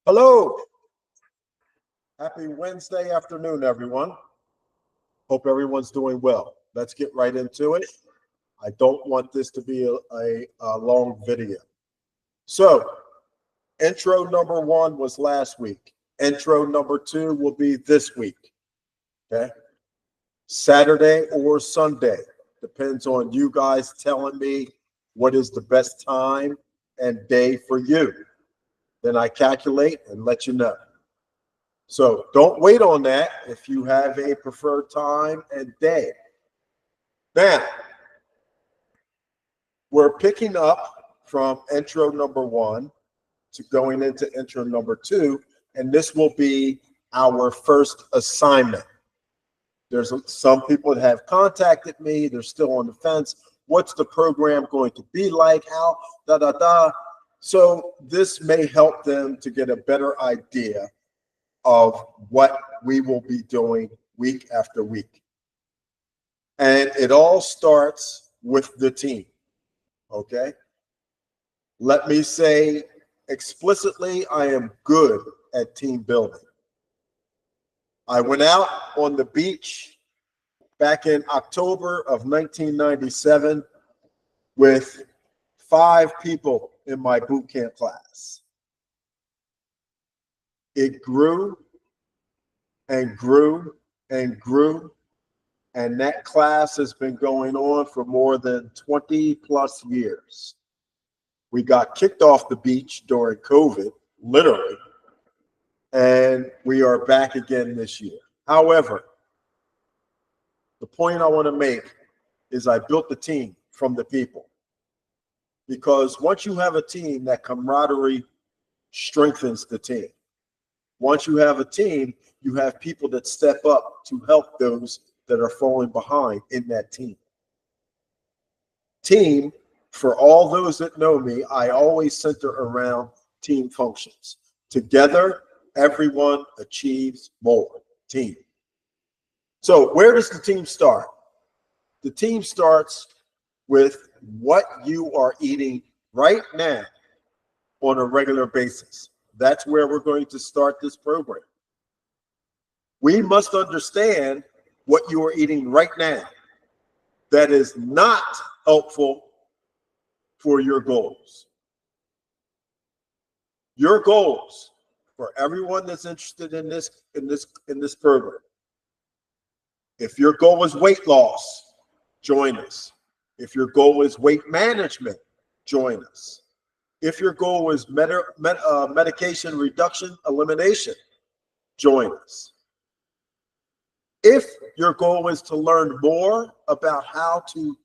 Hello. Happy Wednesday afternoon, everyone. Hope everyone's doing well. Let's get right into it. I don't want this to be a long video. So, intro number one was last week. Intro number two will be this week. Okay. Saturday or Sunday. Depends on you guys telling me what is the best time and day for you. Then I calculate and let you know. So don't wait on that if you have a preferred time and day. Now, we're picking up from intro number one to going into intro number two, and this will be our first assignment. There's some people that have contacted me. They're still on the fence. What's the program going to be like? How? So this may help them to get a better idea of what we will be doing week after week. And it all starts with the team, okay? Let me say explicitly, I am good at team building. I went out on the beach back in October of 1997 with 5 people in my boot camp class. It grew and grew and grew, and that class has been going on for more than 20 plus years. We got kicked off the beach during COVID, literally, and we are back again this year. However, the point I want to make is I built the team from the people, because once you have a team, that camaraderie strengthens the team. Once you have a team, you have people that step up to help those that are falling behind in that team. Team, for all those that know me, I always center around team functions. Together, everyone achieves more. Team. So where does the team start? The team starts with what you are eating right now on a regular basis. That's where we're going to start this program. We must understand what you are eating right now that is not helpful for your goals. Your goals, for everyone that's interested in this program. If your goal is weight loss, join us. If your goal is weight management, join us. If your goal is medication reduction, elimination, join us. If your goal is to learn more about how to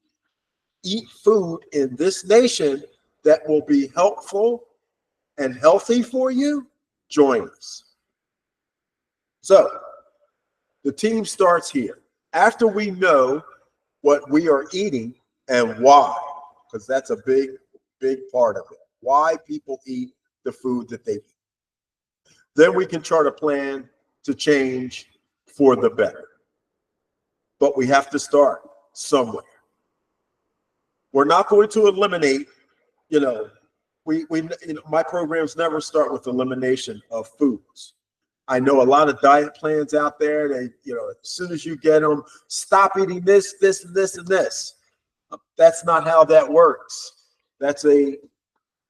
eat food in this nation that will be helpful and healthy for you, join us. So the team starts here. After we know what we are eating and why, because that's a big part of it. Why people eat the food that they eat. Then we can chart a plan to change for the better. But we have to start somewhere. We're not going to eliminate, my programs never start with elimination of foods. I know a lot of diet plans out there. They, as soon as you get them, stop eating this, this, and this, and this. That's not how that works. That's a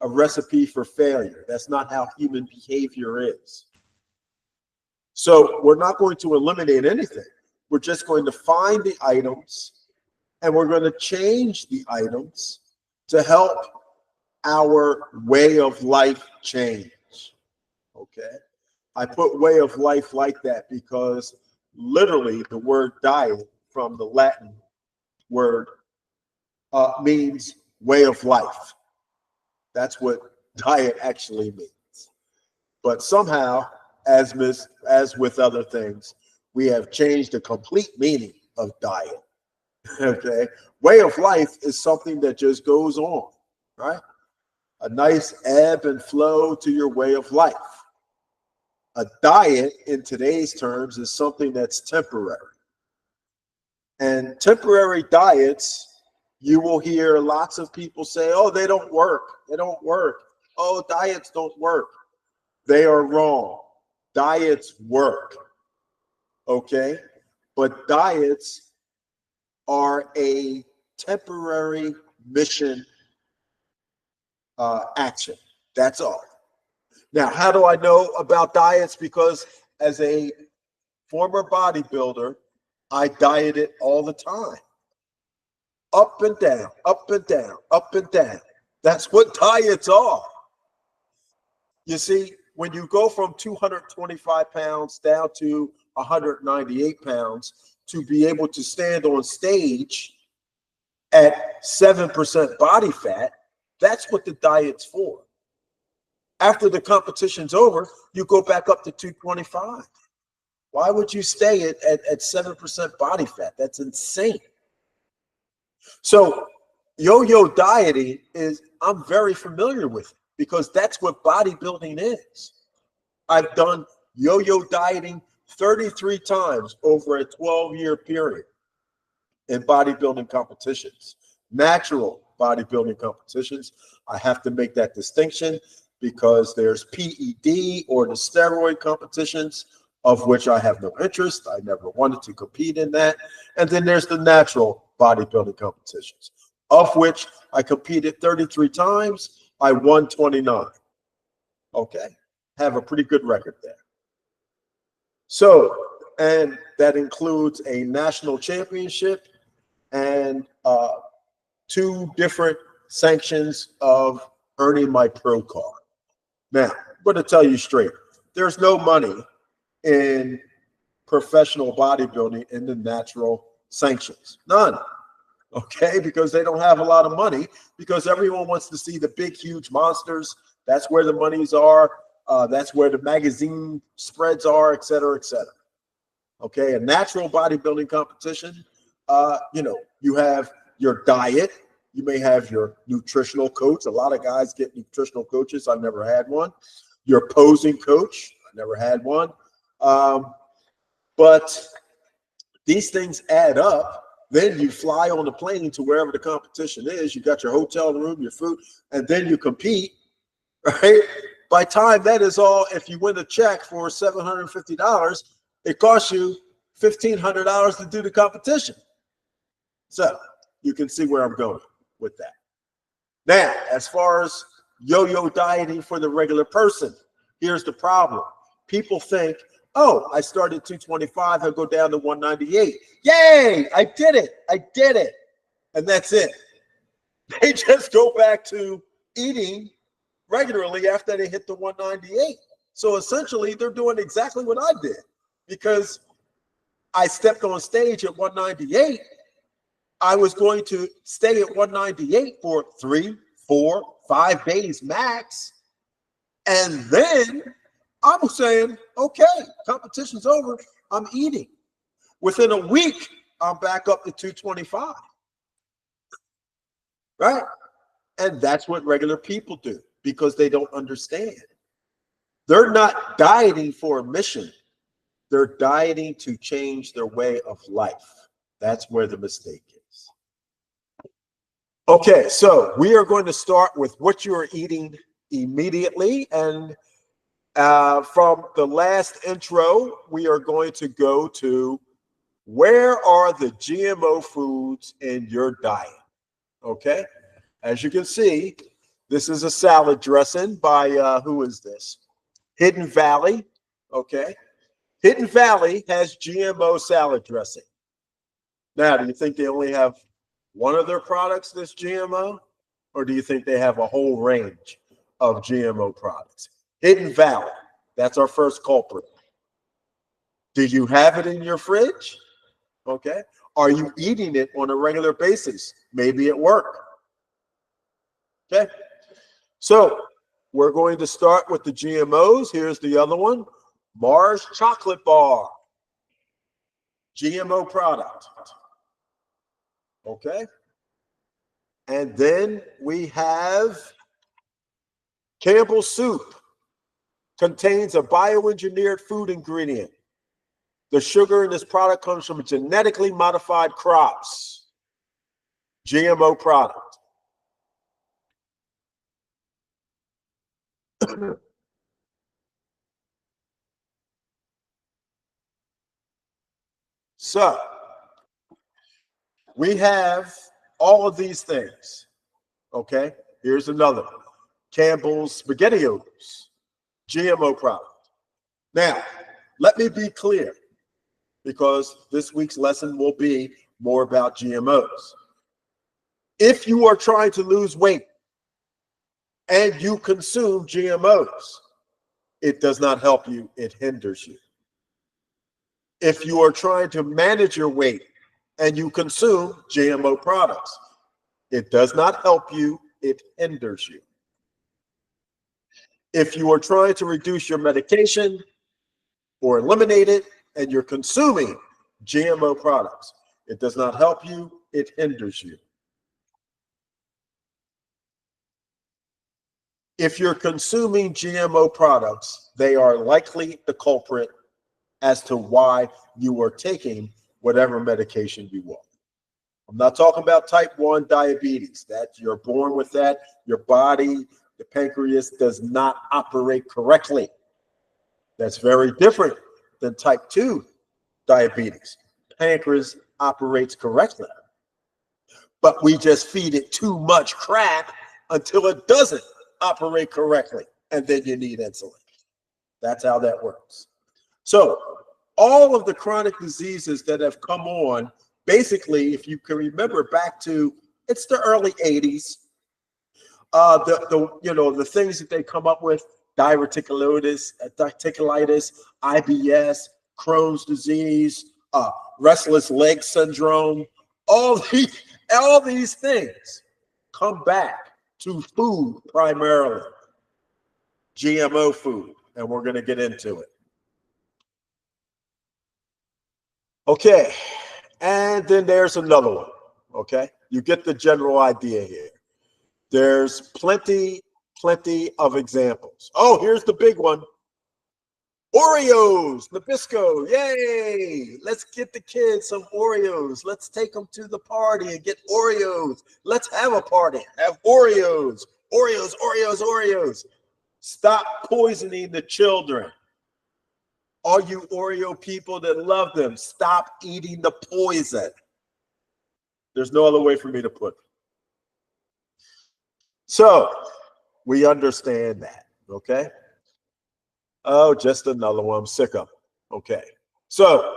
recipe for failure. That's not how human behavior is. So we're not going to eliminate anything. We're just going to find the items, and we're going to change the items to help our way of life change. Okay? I put way of life like that because literally the word diet from the Latin word means way of life. That's what diet actually means. But somehow, as with other things, we have changed the complete meaning of diet. Okay? Way of life is something that just goes on, right? A nice ebb and flow to your way of life. A diet, in today's terms, is something that's temporary. And temporary diets, you will hear lots of people say, oh, they don't work. They don't work. Oh, diets don't work. They are wrong. Diets work, okay? But diets are a temporary mission action. That's all. Now, how do I know about diets? Because as a former bodybuilder, I dieted all the time. Up and down, up and down, up and down. That's what diets are. You see, when you go from 225 pounds down to 198 pounds, to be able to stand on stage at 7% body fat, that's what the diet's for. After the competition's over, you go back up to 225. Why would you stay at 7% body fat? That's insane. So yo-yo dieting is, I'm very familiar with it because that's what bodybuilding is. I've done yo-yo dieting 33 times over a 12-year period in bodybuilding competitions, natural bodybuilding competitions. I have to make that distinction because there's PED or the steroid competitions, of which I have no interest. I never wanted to compete in that. And then there's the natural bodybuilding competitions, of which I competed 33 times. I won 29. Okay, have a pretty good record there. So, and that includes a national championship and 2 different sanctions of earning my pro card. Now, I'm going to tell you straight, there's no money in professional bodybuilding in the natural sanctions. None. Okay, because they don't have a lot of money, because everyone wants to see the big, huge monsters. That's where the monies are. That's where the magazine spreads are, et cetera, et cetera. Okay, a natural bodybuilding competition, you have your diet. You may have your nutritional coach. A lot of guys get nutritional coaches. I've never had one. Your posing coach. I never had one. But these things add up. Then you fly on the plane to wherever the competition is. You got your hotel room, your food, and then you compete, right? By time that is all, if you win a check for $750, it costs you $1,500 to do the competition. So you can see where I'm going with that. Now, as far as yo-yo dieting for the regular person, here's the problem. People think, oh, I started 225, I'll go down to 198. Yay, I did it. I did it. And that's it. They just go back to eating regularly after they hit the 198. So essentially, they're doing exactly what I did, because I stepped on stage at 198. I was going to stay at 198 for 3, 4, 5 days max. And then I was saying, okay, competition's over. I'm eating. Within a week, I'm back up to 225. Right? And that's what regular people do, because they don't understand. They're not dieting for a mission. They're dieting to change their way of life. That's where the mistake is. Okay, so we are going to start with what you are eating immediately. And from the last intro, we are going to go to, where are the GMO foods in your diet? Okay, as you can see, this is a salad dressing by, who is this? Hidden Valley. Okay, Hidden Valley has GMO salad dressing. Now, do you think they only have one of their products that's GMO? Or do you think they have a whole range of GMO products? Hidden Valley, that's our first culprit. Do you have it in your fridge? Okay. Are you eating it on a regular basis? Maybe at work. Okay. So we're going to start with the GMOs. Here's the other one. Mars Chocolate Bar. GMO product. Okay. And then we have Campbell's Soup. Contains a bioengineered food ingredient. The sugar in this product comes from genetically modified crops. GMO product. So we have all of these things. Okay, here's another one. Campbell's SpaghettiOs, GMO product. Now, let me be clear, because this week's lesson will be more about GMOs. If you are trying to lose weight and you consume GMOs, it does not help you, it hinders you. If you are trying to manage your weight and you consume GMO products, it does not help you, it hinders you. If you are trying to reduce your medication or eliminate it and you're consuming GMO products, it does not help you, it hinders you. If you're consuming GMO products, they are likely the culprit as to why you are taking whatever medication you want. I'm not talking about type 1 diabetes. That you're born with that. Your body, the pancreas, does not operate correctly. That's very different than type 2 diabetes. Pancreas operates correctly. But we just feed it too much crap until it doesn't operate correctly. And then you need insulin. That's how that works. So all of the chronic diseases that have come on, basically, if you can remember back to, it's the early 80s, the things that they come up with, diverticulitis, IBS, Crohn's disease, restless leg syndrome, all these things come back to food primarily, GMO food, and we're going to get into it. Okay, and then there's another one, okay? You get the general idea here. There's plenty of examples. Oh, here's the big one. Oreos, Nabisco, yay! Let's get the kids some Oreos. Let's take them to the party and get Oreos. Let's have a party, have Oreos. Oreos, Oreos, Oreos. Stop poisoning the children. All you Oreo people that love them, stop eating the poison. There's no other way for me to put it. So we understand that, okay? Oh, just another one. I'm sick of it. Okay. So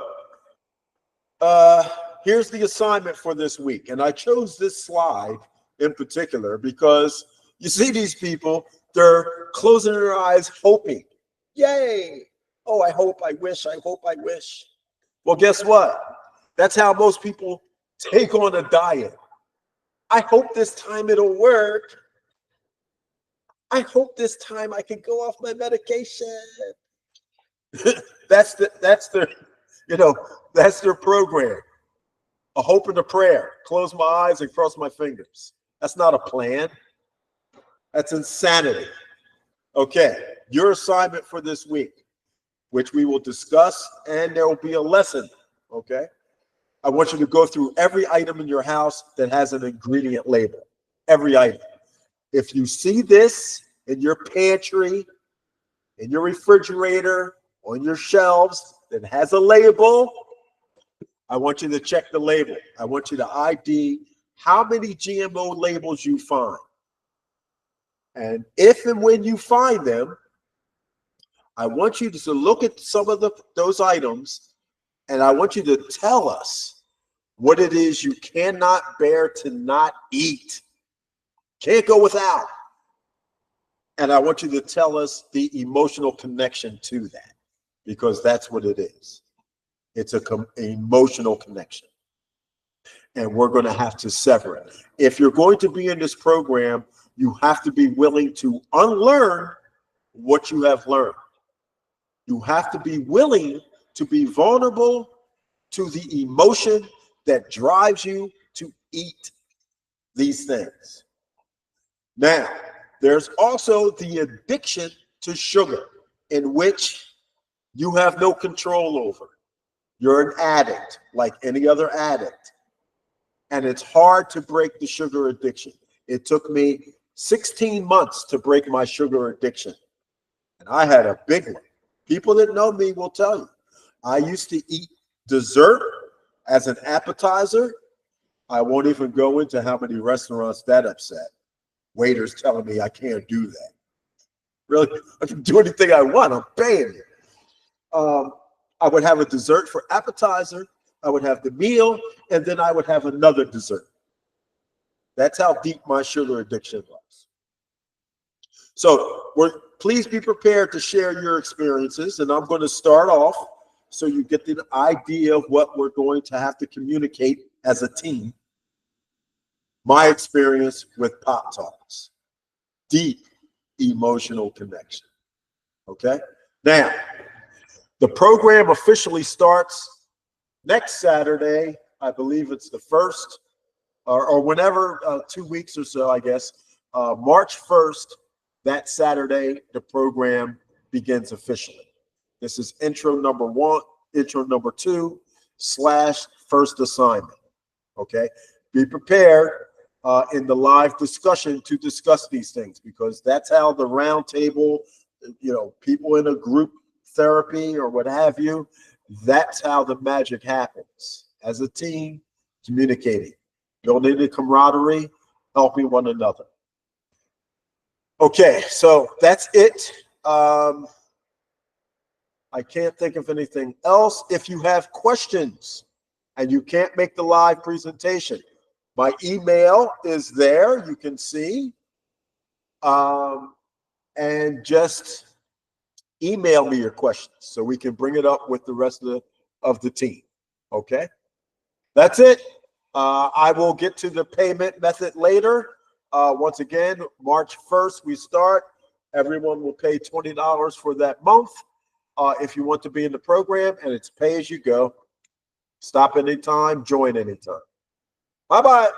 here's the assignment for this week. And I chose this slide in particular because you see these people, they're closing their eyes, hoping. Yay! Oh, I hope, I wish, I hope, I wish. Well, guess what? That's how most people take on a diet. I hope this time it'll work. I hope this time I can go off my medication. that's their program. A hope and a prayer. Close my eyes and cross my fingers. That's not a plan. That's insanity. Okay, your assignment for this week, which we will discuss, and there will be a lesson, okay? I want you to go through every item in your house that has an ingredient label. Every item. If you see this in your pantry, in your refrigerator, on your shelves that has a label, I want you to check the label. I want you to ID how many GMO labels you find. And if and when you find them, I want you to look at some of those items, and I want you to tell us what it is you cannot bear to not eat. Can't go without. And I want you to tell us the emotional connection to that, because that's what it is. It's an emotional connection. And we're going to have to sever it. If you're going to be in this program, you have to be willing to unlearn what you have learned. You have to be willing to be vulnerable to the emotion that drives you to eat these things. Now, there's also the addiction to sugar, in which you have no control over. You're an addict, like any other addict. And it's hard to break the sugar addiction. It took me 16 months to break my sugar addiction. And I had a big one. People that know me will tell you. I used to eat dessert As an appetizer, I won't even go into how many restaurants that upset. Waiters telling me I can't do that. Really, I can do anything I want. I'm paying you. I would have a dessert for appetizer. I would have the meal, and then I would have another dessert. That's how deep my sugar addiction was. So please be prepared to share your experiences, and I'm going to start off so you get the idea of what we're going to have to communicate as a team. My experience with Pop Tarts. Deep emotional connection. Okay? Now, the program officially starts next Saturday. I believe it's the 1st, or whenever, 2 weeks or so, I guess. March 1st, that Saturday, the program begins officially. This is intro number 1, intro number 2, / first assignment. Okay? Be prepared in the live discussion to discuss these things, because that's how the round table, people in a group therapy or what have you, that's how the magic happens. As a team, communicating, building the camaraderie, helping one another. Okay, so that's it. I can't think of anything else. If you have questions and you can't make the live presentation, my email is there. You can see. And just email me your questions so we can bring it up with the rest of the team. Okay? That's it. I will get to the payment method later. Once again, March 1st, we start. Everyone will pay $20 for that month. If you want to be in the program, and it's pay as you go. Stop anytime, join anytime. Bye-bye.